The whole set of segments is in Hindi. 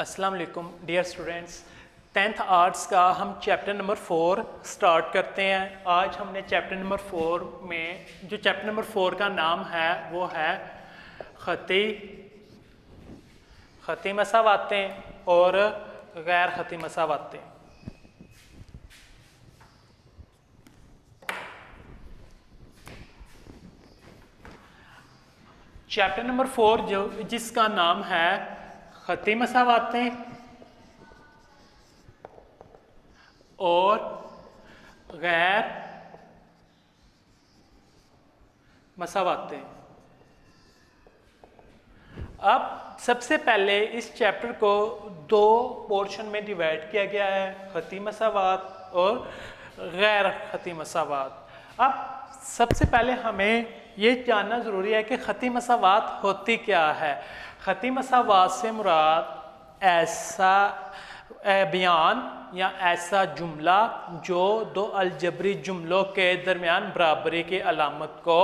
अस्सलाम वालेकुम डियर स्टूडेंट्स, 10th आर्ट्स का हम चैप्टर नंबर 4 स्टार्ट करते हैं। आज हमने चैप्टर नंबर 4 में जो चैप्टर नंबर 4 का नाम है वो है ख़ती मसावातें और गैर ख़ती मसावातें। चैप्टर नंबर 4 जिसका नाम है ख़ती मसावातें और गैर मसावातें। अब सबसे पहले इस चैप्टर को दो पोर्शन में डिवाइड किया गया है, ख़ती मसावात और गैर ख़ती मसावात। अब सबसे पहले हमें ये जानना ज़रूरी है कि ख़ती मसावात होती क्या है। ख़ती मसावात से मुराद ऐसा बयान या ऐसा जुमला जो दो अलजबरी जुमलों के दरमियान बराबरी की अलामत को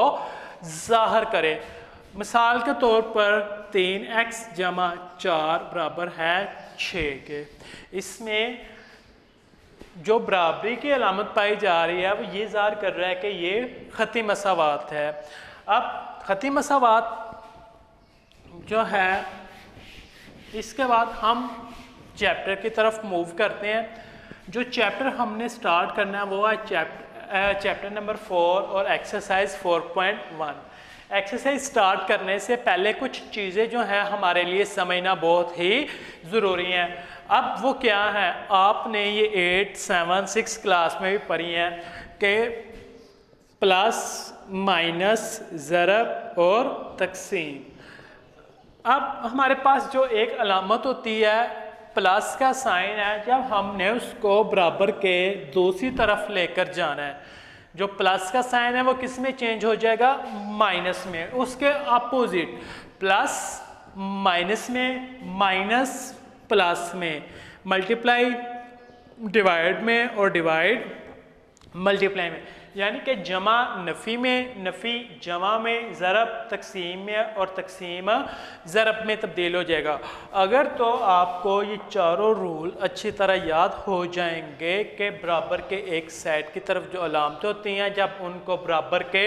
ज़ाहिर करे। मिसाल के तौर पर 3x जमा 4 बराबर है 6 के। इसमें जो बराबरी की अलामत पाई जा रही है वो ये ज़ाहिर कर रहा है कि ये ख़ती मसावात है। अब ख़ती मसावात जो है, इसके बाद हम चैप्टर की तरफ मूव करते हैं। जो चैप्टर हमने स्टार्ट करना है वो है चैप्टर नंबर 4 और एक्सरसाइज 4.1। एक्सरसाइज स्टार्ट करने से पहले कुछ चीज़ें जो हैं हमारे लिए समझना बहुत ही ज़रूरी हैं। अब वो क्या है, आपने ये 8, 7, 6 क्लास में भी पढ़ी हैं कि प्लस माइनस ज़रब और तकसीम। अब हमारे पास जो एक अलामत होती है प्लस का साइन है, जब हमने उसको बराबर के दूसरी तरफ लेकर जाना है, जो प्लस का साइन है वो किस में चेंज हो जाएगा, माइनस में। उसके अपोजिट प्लस माइनस में, माइनस प्लस में, मल्टीप्लाई डिवाइड में और डिवाइड मल्टीप्लाई में। यानी कि जमा नफ़ी में, नफ़ी जमा में, ज़रब तकसीम में और तकसीम ज़रब में तब्दील हो जाएगा। अगर तो आपको ये चारों रूल अच्छी तरह याद हो जाएंगे कि बराबर के एक साइड की तरफ जो अलामतें होती हैं, जब उनको बराबर के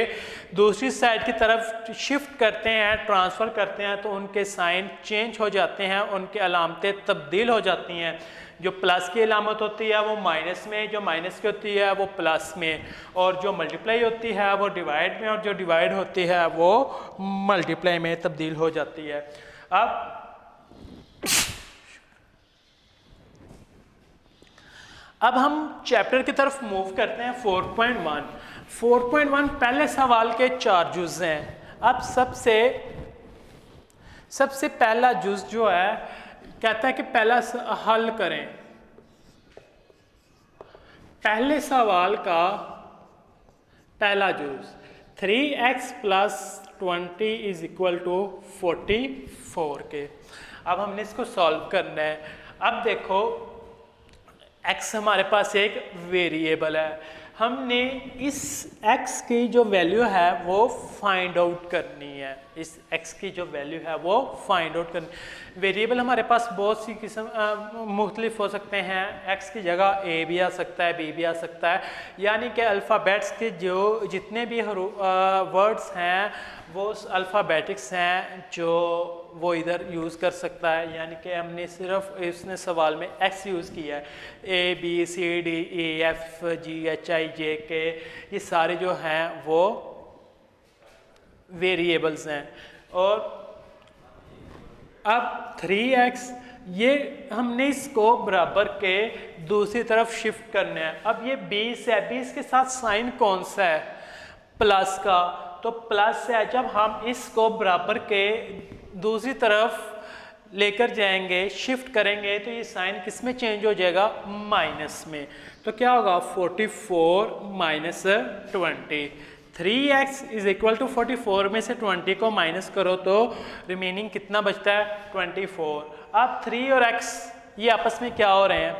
दूसरी साइड की तरफ शिफ्ट करते हैं, ट्रांसफ़र करते हैं, तो उनके साइन चेंज हो जाते हैं, उनके अलामतें तब्दील हो जाती हैं। जो प्लस की अलामत होती है वो माइनस में, जो माइनस की होती है वो प्लस में, और जो मल्टीप्लाई होती है वो डिवाइड में, और जो डिवाइड होती है वो मल्टीप्लाई में तब्दील हो जाती है। अब हम चैप्टर की तरफ मूव करते हैं 4.1। 4.1 पहले सवाल के 4 जुज़ हैं। अब सबसे पहला जुज़ जो है कहता है कि पहला हल करें। पहले सवाल का पहला जुज़ 3x plus 20 is equal to 44 के। अब हमने इसको सॉल्व करना है। अब देखो x हमारे पास एक वेरिएबल है, हमने इस x की जो वैल्यू है वो फाइंड आउट करनी है। इस x की जो वैल्यू है वो फाइंड आउट करनी। वेरिएबल हमारे पास बहुत सी किस्म मुख्तलिफ हो सकते हैं। x की जगह a भी आ सकता है, b भी आ सकता है। यानी कि अल्फ़ाबेट्स के जो जितने भी वर्ड्स हैं वो अल्फ़ाबेटिक्स हैं जो वो इधर यूज़ कर सकता है। यानी कि हमने सिर्फ इसने सवाल में x यूज़ किया है। a b c d e f g h i j k ये सारे जो हैं वो वेरिएबल्स हैं। और अब 3x ये हमने इसको बराबर के दूसरी तरफ शिफ्ट करना है। अब ये 20 है, 20 के साथ साइन कौन सा है, प्लस का, तो प्लस है। जब हम इसको बराबर के दूसरी तरफ लेकर जाएंगे, शिफ्ट करेंगे, तो ये साइन किस में चेंज हो जाएगा, माइनस में। तो क्या होगा 44 minus 20। 3x is equal to 44 में से 20 को माइनस करो तो रिमेनिंग कितना बचता है, 24। अब 3 और x ये आपस में क्या हो रहे हैं,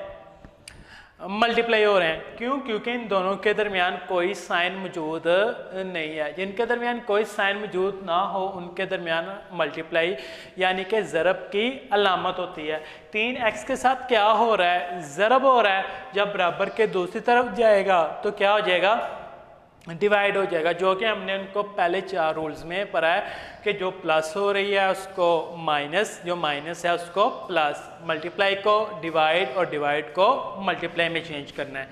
मल्टीप्लाई हो रहे हैं। क्यों? क्योंकि इन दोनों के दरमियान कोई साइन मौजूद नहीं है। जिनके दरमियान कोई साइन मौजूद ना हो उनके दरमियान मल्टीप्लाई यानी कि ज़रब की अलामत होती है। 3x के साथ क्या हो रहा है? ज़रब हो रहा है। जब बराबर के दूसरी तरफ जाएगा तो क्या हो जाएगा? डिवाइड हो जाएगा, जो कि हमने उनको पहले 4 रूल्स में पढ़ा है कि जो प्लस हो रही है उसको माइनस, जो माइनस है उसको प्लस, मल्टीप्लाई को डिवाइड और डिवाइड को मल्टीप्लाई में चेंज करना है।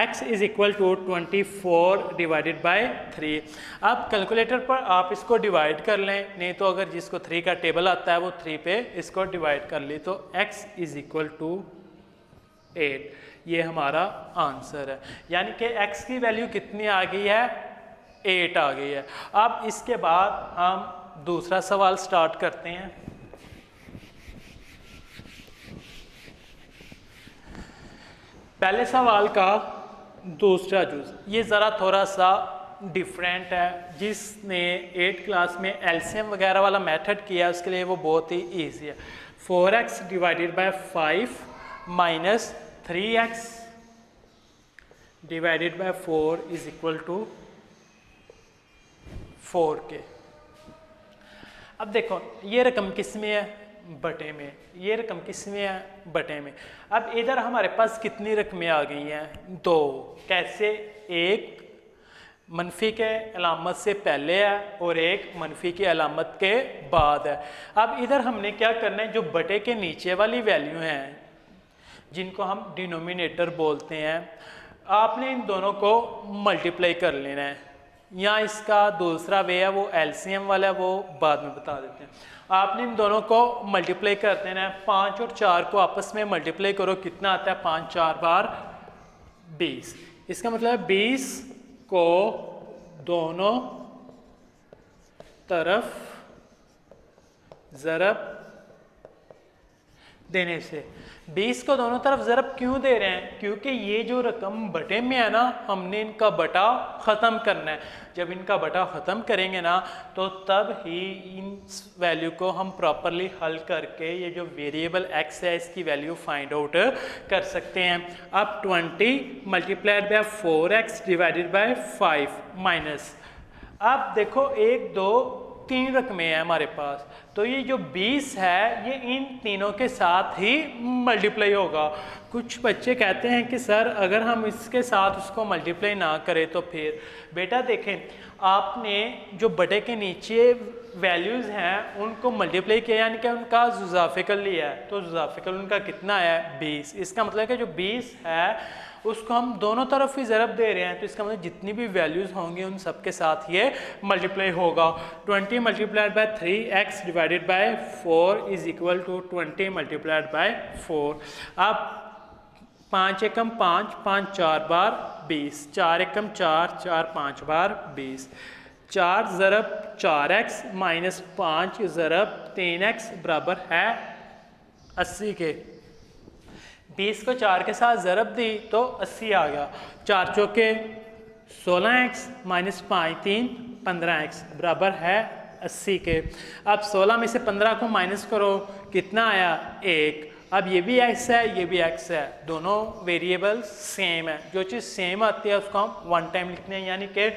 x is equal to 24 divided by 3। अब कैलकुलेटर पर आप इसको डिवाइड कर लें, नहीं तो अगर जिसको 3 का टेबल आता है वो 3 पे इसको डिवाइड कर ले, तो x इज इक्वल टू 8। ये हमारा आंसर है, यानी कि x की वैल्यू कितनी आ गई है? 8 आ गई है। अब इसके बाद हम दूसरा सवाल स्टार्ट करते हैं। पहले सवाल का दूसरा जुज, ये ज़रा थोड़ा सा डिफरेंट है। जिसने 8 क्लास में एलसीएम वगैरह वाला मेथड किया उसके लिए वो बहुत ही ईजी है। 4x divided by 5 minus 3x divided by 4 is equal to 4k। अब देखो ये रकम किस में है? बटे में। ये रकम किस में है? बटे में। अब इधर हमारे पास कितनी रकमें आ गई हैं? 2। कैसे? एक मनफी के अलामत से पहले है और एक मनफी की अलामत के बाद है। अब इधर हमने क्या करना है? जो बटे के नीचे वाली वैल्यू हैं जिनको हम डिनोमिनेटर बोलते हैं, आपने इन दोनों को मल्टीप्लाई कर लेना है। या इसका दूसरा वे है वो एलसीएम वाला है, वो बाद में बता देते हैं। आपने इन दोनों को मल्टीप्लाई कर देना है। 5 और 4 को आपस में मल्टीप्लाई करो, कितना आता है? 5 4 बार 20। इसका मतलब 20 को दोनों तरफ ज़रब देने से। 20 को दोनों तरफ ज़रब क्यों दे रहे हैं? क्योंकि ये जो रकम बटे में है ना, हमने इनका बटा ख़त्म करना है। जब इनका बटा ख़त्म करेंगे ना तो तब ही इन वैल्यू को हम प्रॉपरली हल करके ये जो वेरिएबल x है इसकी वैल्यू फाइंड आउट कर सकते हैं। अब 20 multiplied bye 4x divided by 5 minus, अब देखो 1 2 3 रकमें हैं हमारे पास, तो ये जो 20 है ये इन तीनों के साथ ही मल्टीप्लाई होगा। कुछ बच्चे कहते हैं कि सर अगर हम इसके साथ उसको मल्टीप्लाई ना करें तो फिर, बेटा देखें आपने जो बटे के नीचे वैल्यूज़ हैं उनको मल्टीप्लाई किया यानी कि उनका जुज़ाफ़िकल लिया है, तो जुज़ाफ़िकल उनका कितना है? 20। इसका मतलब है कि जो 20 है उसको हम दोनों तरफ ही ज़रब दे रहे हैं, तो इसका मतलब जितनी भी वैल्यूज़ होंगी उन सब के साथ ये मल्टीप्लाई होगा। 20 multiplied by 3x divided by 4 is equal to 20 multiplied by 4। अब 5 एकम 5 5 4 बार 20, 4 एकम 4 4 5 बार 20, 4 ज़रब 4x माइनस 5 ज़रब 3x बराबर है 80 के। 20 को 4 के साथ ज़रब दी तो 80 आ गया। 4 चौके 16x माइनस 5 3 15x बराबर है 80 के। अब 16 में से 15 को माइनस करो, कितना आया? 1। अब ये भी x है ये भी x है, दोनों वेरिएबल सेम है। जो चीज़ सेम आती है उसको हम वन टाइम लिखते हैं, यानी कि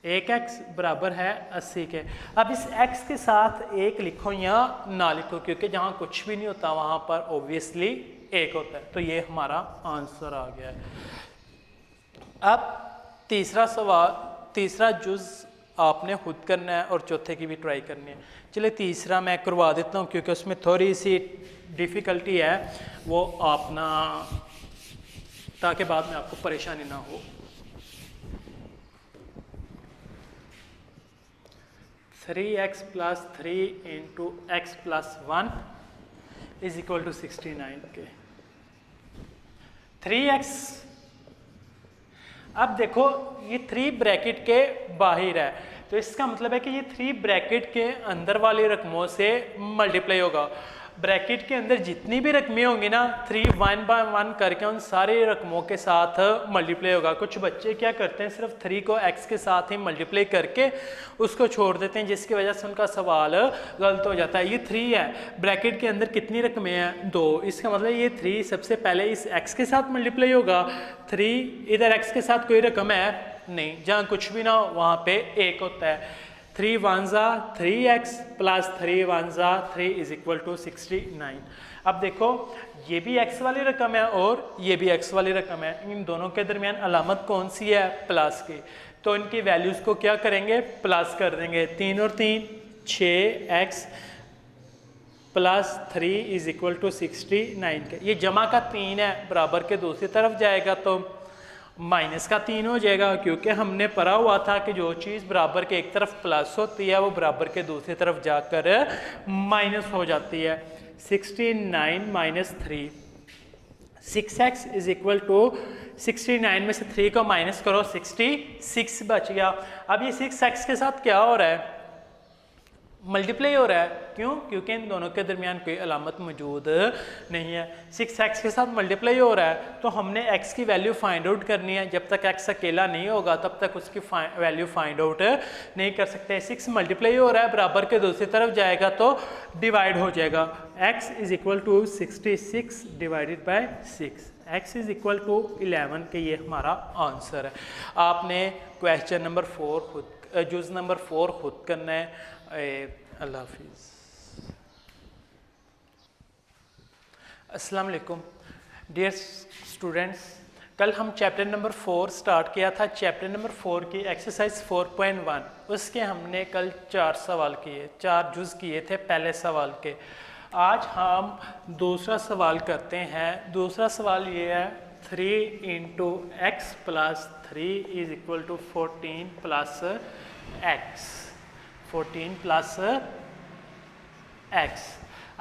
1x बराबर है 80 के। अब इस x के साथ 1 लिखो या ना लिखो, क्योंकि जहाँ कुछ भी नहीं होता वहाँ पर ऑब्वियसली 1 होता है, तो ये हमारा आंसर आ गया है। अब तीसरा सवाल, तीसरा जुज़ आपने खुद करना है और चौथे की भी ट्राई करनी है। चलिए तीसरा मैं करवा देता हूँ क्योंकि उसमें थोड़ी सी डिफ़िकल्टी है, वो अपना, ताकि बाद में आपको परेशानी ना हो। 3x plus 3 into x plus 1 is equal to 69 के। 3x, अब देखो ये 3 ब्रैकेट के बाहर है, तो इसका मतलब है कि ये 3 ब्रैकेट के अंदर वाली रकमों से मल्टीप्लाई होगा। ब्रैकेट के अंदर जितनी भी रकमें होंगी ना 3 1 बाय 1 करके उन सारे रकमों के साथ मल्टीप्लाई होगा। कुछ बच्चे क्या करते हैं सिर्फ 3 को x के साथ ही मल्टीप्लाई करके उसको छोड़ देते हैं, जिसकी वजह से उनका सवाल गलत हो जाता है। ये 3 है, ब्रैकेट के अंदर कितनी रकमें हैं 2, इसका मतलब ये 3 सबसे पहले इस x के साथ मल्टीप्लाई होगा। 3 इधर x के साथ कोई रकम है नहीं, जहाँ कुछ भी ना हो वहाँ पे 1 होता है। 3 1 जा 3x प्लस 3 1 जा 3 इज इक्वल टू 69। अब देखो ये भी x वाली रकम है और ये भी x वाली रकम है, इन दोनों के दरमियान अलामत कौन सी है? प्लस की। तो इनकी वैल्यूज को क्या करेंगे? प्लस कर देंगे। 3 और 3 6x plus 3 is equal to 69 के। ये जमा का 3 है, बराबर के दूसरी तरफ जाएगा तो माइनस का 3 हो जाएगा, क्योंकि हमने पढ़ा हुआ था कि जो चीज़ बराबर के एक तरफ प्लस होती है वो बराबर के दूसरी तरफ जाकर माइनस हो जाती है। 69 minus 3 6x is equal to 69 में से 3 को माइनस करो 66 बच गया। अब ये 6x के साथ क्या हो रहा है? मल्टीप्लाई हो रहा है। क्यों? क्योंकि इन दोनों के दरमियान कोई अलामत मौजूद नहीं है। 6x के साथ मल्टीप्लाई हो रहा है तो हमने x की वैल्यू फाइंड आउट करनी है। जब तक x अकेला नहीं होगा तब तक उसकी वैल्यू फाइंड आउट नहीं कर सकते। 6 मल्टीप्लाई हो रहा है, बराबर के दूसरी तरफ जाएगा तो डिवाइड हो जाएगा। x is equal to 66 divided by 6, x is equal to 11 के ये हमारा आंसर है। आपने क्वेश्चन नंबर 4 खुद जुज नंबर 4 खुद करना है। अल्लाह हाफिज़। अस्सलाम वालेकुम डियर स्टूडेंट्स, कल हम चैप्टर नंबर 4 स्टार्ट किया था। चैप्टर नंबर 4 की एक्सरसाइज 4.1 उसके हमने कल 4 सवाल किए, 4 जुज किए थे पहले सवाल के। आज हम दूसरा सवाल करते हैं। दूसरा सवाल ये है 3 into x plus 3 is equal to 14 plus x, 14 plus x.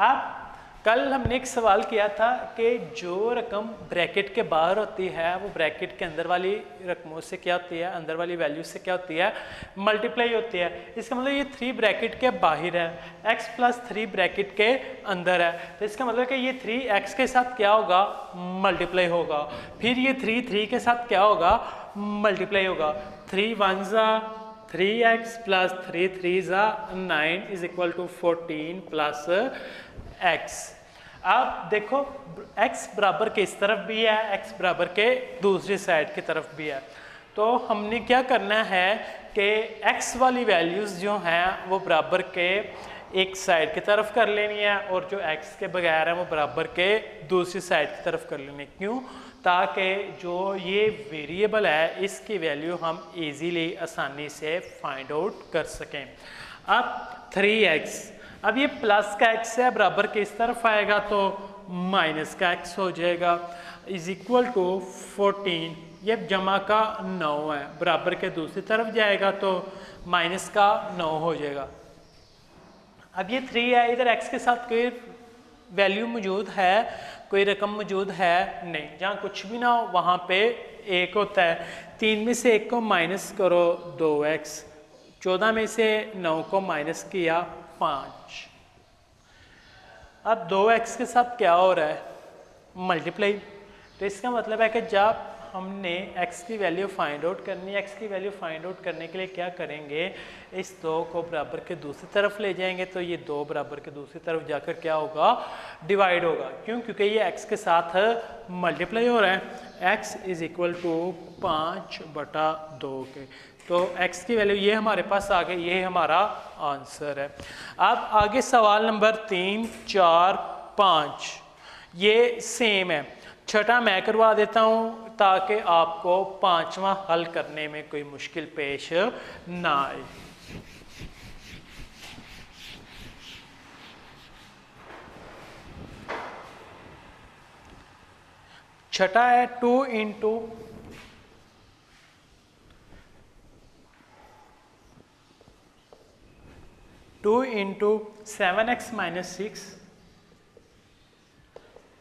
अब कल हमने एक सवाल किया था कि जो रकम ब्रैकेट के बाहर होती है वो ब्रैकेट के अंदर वाली रकमों से क्या होती है, अंदर वाली वैल्यू से क्या होती है? मल्टीप्लाई होती है। इसका मतलब ये 3 ब्रैकेट के बाहर है, x प्लस 3 ब्रैकेट के अंदर है, तो इसका मतलब कि ये 3x के साथ क्या होगा? मल्टीप्लाई होगा। फिर ये 3 के साथ क्या होगा? मल्टीप्लाई होगा। 3 1 जा 3x प्लस 3 3 जा 9 is equal to 14 plus x। अब देखो x बराबर के इस तरफ भी है, x बराबर के दूसरी साइड की तरफ भी है। तो हमने क्या करना है कि x वाली वैल्यूज़ जो हैं वो बराबर के एक साइड की तरफ कर लेनी है और जो x के बगैर है वो बराबर के दूसरी साइड की तरफ कर लेनी। क्यों? ताकि जो ये वेरिएबल है इसकी वैल्यू हम इजीली आसानी से फाइंड आउट कर सकें। अब 3x, अब ये प्लस का x है, बराबर के इस तरफ आएगा तो माइनस का x हो जाएगा इज इक्वल टू 14, ये जमा का 9 है, बराबर के दूसरी तरफ जाएगा तो माइनस का 9 हो जाएगा। अब ये 3 है, इधर x के साथ कोई वैल्यू मौजूद है, कोई रकम मौजूद है नहीं, जहाँ कुछ भी ना हो वहाँ पे 1 होता है। 3 में से 1 को माइनस करो 2x, 14 में से 9 को माइनस किया 5। अब 2x के साथ क्या हो रहा है? मल्टीप्लाई। तो इसका मतलब है कि जब हमने x की वैल्यू फाइंड आउट करनी है, x की वैल्यू फाइंड आउट करने के लिए क्या करेंगे? इस 2 को बराबर के दूसरी तरफ ले जाएंगे तो ये 2 बराबर के दूसरी तरफ जाकर क्या होगा? डिवाइड होगा। क्यों? क्योंकि ये x के साथ मल्टीप्लाई हो रहा है। x इज इक्वल टू 5/2 के, तो x की वैल्यू ये हमारे पास आ गई, ये हमारा आंसर है। अब आगे सवाल नंबर 3 4 5 ये सेम है। छठा मैं करवा देता हूँ ताकि आपको 5वां हल करने में कोई मुश्किल पेश ना आए। छठा है 2 into 7x minus 6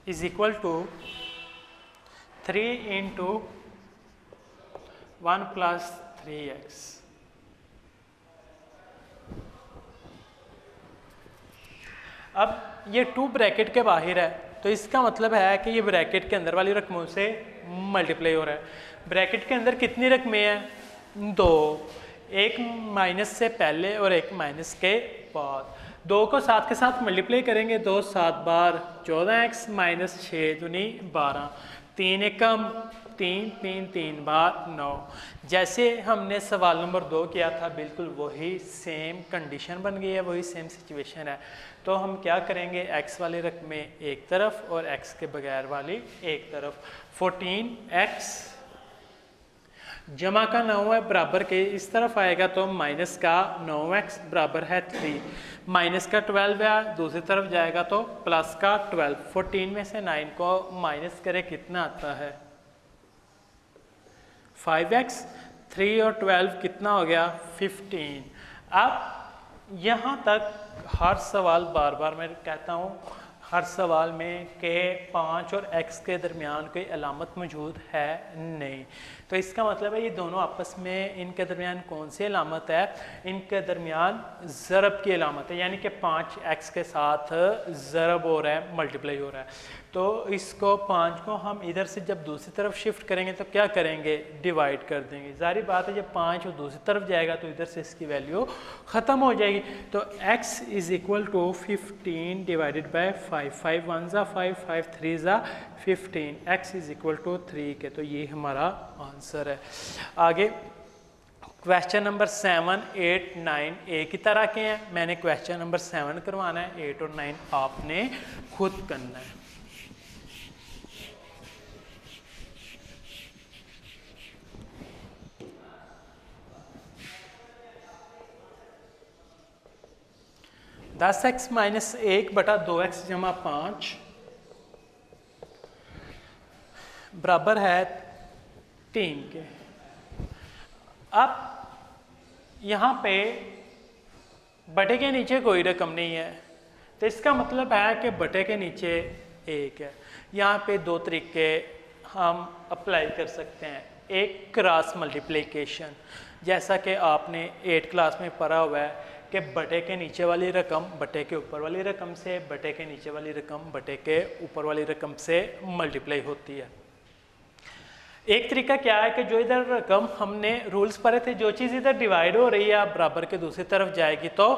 is equal to 3 into 1 plus 3x। अब ये 2 ब्रैकेट के बाहर है, तो इसका मतलब है कि ये ब्रैकेट के अंदर वाली रकमों से मल्टीप्लाई हो रहा है। ब्रैकेट के अंदर कितनी रकमें हैं? 2, एक माइनस से पहले और एक माइनस के बाद। 2 को 7 के साथ मल्टीप्लाई करेंगे, 2 7 बार 14x माइनस 6 दूनी 12, 3 एकम 3 3 3 बार 9। जैसे हमने सवाल नंबर 2 किया था बिल्कुल वही सेम कंडीशन बन गई है, वही सेम सिचुएशन है। तो हम क्या करेंगे, x वाली रकमें एक तरफ और x के बगैर वाली एक तरफ। 14x जमा का 9 है बराबर के इस तरफ आएगा तो माइनस का 9x बराबर है 3, माइनस का 12 है दूसरी तरफ जाएगा तो प्लस का 12। 14 में से 9 को माइनस करें कितना आता है? 5x, 3 और 12 कितना हो गया? 15। अब यहाँ तक हर सवाल बार बार मैं कहता हूँ, हर सवाल में के 5 और x के दरमियान कोई अलामत मौजूद है नहीं, तो इसका मतलब है ये दोनों आपस में, इनके दरमियान कौन सी अलामत है? इनके दरमियान ज़रब की अलामत है, यानी कि 5x के साथ ज़रब हो रहा है, मल्टीप्लाई हो रहा है। तो इसको 5 को हम इधर से जब दूसरी तरफ शिफ्ट करेंगे तो क्या करेंगे? डिवाइड कर देंगे। जारी बात है जब 5 और दूसरी तरफ जाएगा तो इधर से इसकी वैल्यू ख़त्म हो जाएगी। तो x is equal to 15 divided by 5, 5 1 ज़ा 5, 5 3 ज़ा 15, x इज़ इक्वल टू 3 के, तो ये हमारा आंसर है। आगे क्वेश्चन नंबर 7, 8, 9 एक ही तरह के हैं। मैंने क्वेश्चन नंबर 7 करवाना है, 8 और 9 आपने खुद करना है। दस एक्स माइनस 1 बटा 2x जमा 5 बराबर है 3 के। अब यहाँ पे बटे के नीचे कोई रकम नहीं है, तो इसका मतलब है कि बटे के नीचे 1 है। यहाँ पे 2 तरीके हम अप्लाई कर सकते हैं। एक क्रॉस मल्टीप्लिकेशन, जैसा कि आपने 8 क्लास में पढ़ा हुआ है कि बटे के नीचे वाली रकम बटे के ऊपर वाली रकम से, बटे के नीचे वाली रकम बटे के ऊपर वाली रकम से मल्टीप्लाई होती है। एक तरीका क्या है कि जो इधर रकम हमने रूल्स पढ़े थे, जो चीज़ इधर डिवाइड हो रही है बराबर के दूसरी तरफ जाएगी तो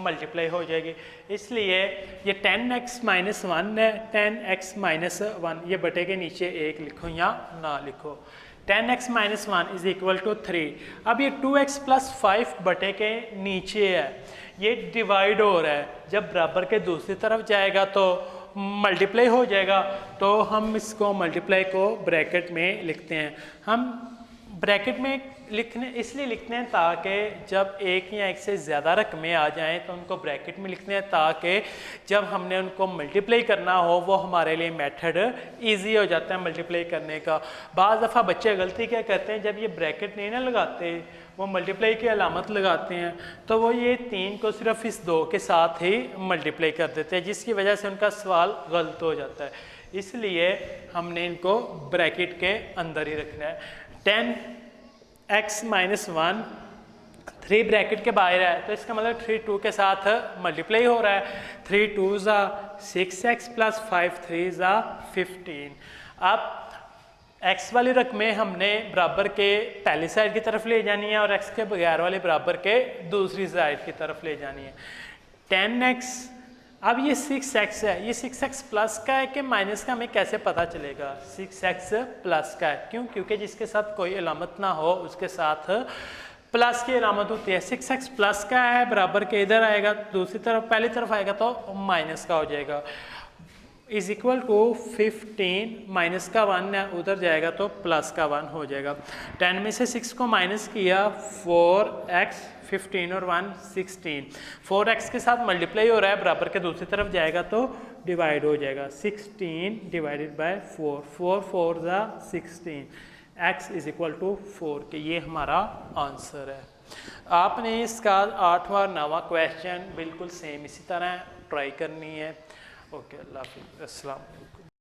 मल्टीप्लाई हो जाएगी। इसलिए ये 10x माइनस 1 है, 10x माइनस 1, ये बटे के नीचे 1 लिखो या ना लिखो। 10x minus 1 is equal to 3। अब ये 2x प्लस 5 बटे के नीचे है, ये डिवाइड हो रहा है, जब बराबर के दूसरी तरफ जाएगा तो मल्टीप्लाई हो जाएगा। तो हम इसको मल्टीप्लाई को ब्रैकेट में लिखते हैं। हम ब्रैकेट में इसलिए लिखते हैं ताकि जब एक या एक से ज़्यादा रकमें आ जाएं तो उनको ब्रैकेट में लिखते हैं, ताकि जब हमने उनको मल्टीप्लाई करना हो वो हमारे लिए मेथड इजी हो जाता है मल्टीप्लाई करने का। बाज़ दफ़ा बच्चे गलती क्या करते हैं, जब ये ब्रैकेट नहीं ना लगाते, वो मल्टीप्लाई की अलामत लगाते हैं, तो वो ये 3 को सिर्फ इस 2 के साथ ही मल्टीप्लाई कर देते हैं, जिसकी वजह से उनका सवाल गलत हो जाता है। इसलिए हमने इनको ब्रैकेट के अंदर ही रखना है। 10x माइनस 1 3 ब्रैकेट के बाहर है, तो इसका मतलब 3 2 के साथ मल्टीप्लाई हो रहा है। 3 2 ज़ा 6x प्लस 5 3 ज़ा 15। अब x वाली रकमें हमने बराबर के पहली साइड की तरफ ले जानी है और x के बगैर वाले बराबर के दूसरी साइड की तरफ ले जानी है। 10x, अब ये 6x है, ये 6x प्लस का है कि माइनस का, हमें कैसे पता चलेगा? 6x प्लस का है, क्यों? क्योंकि जिसके साथ कोई अलामत ना हो उसके साथ प्लस की अलामत होती है। 6x प्लस का है बराबर के इधर आएगा, दूसरी तरफ पहली तरफ आएगा तो माइनस का हो जाएगा। इज इक्वल टू 15 माइनस का 1 है, उधर जाएगा तो प्लस का 1 हो जाएगा। 10 में से 6 को माइनस किया, 4x 15 और 1 16, 4x के साथ मल्टीप्लाई हो रहा है, बराबर के दूसरी तरफ जाएगा तो डिवाइड हो जाएगा। 16 डिवाइडेड बाय 4, 4 4 ज़ा 16, x इज इक्वल टू 4 के। ये हमारा आंसर है। आपने इसका 8वां और 9वां क्वेश्चन बिल्कुल सेम इसी तरह ट्राई करनी है। ओके, अल्लाह हाफ़िज़, अस्सलाम वालेकुम।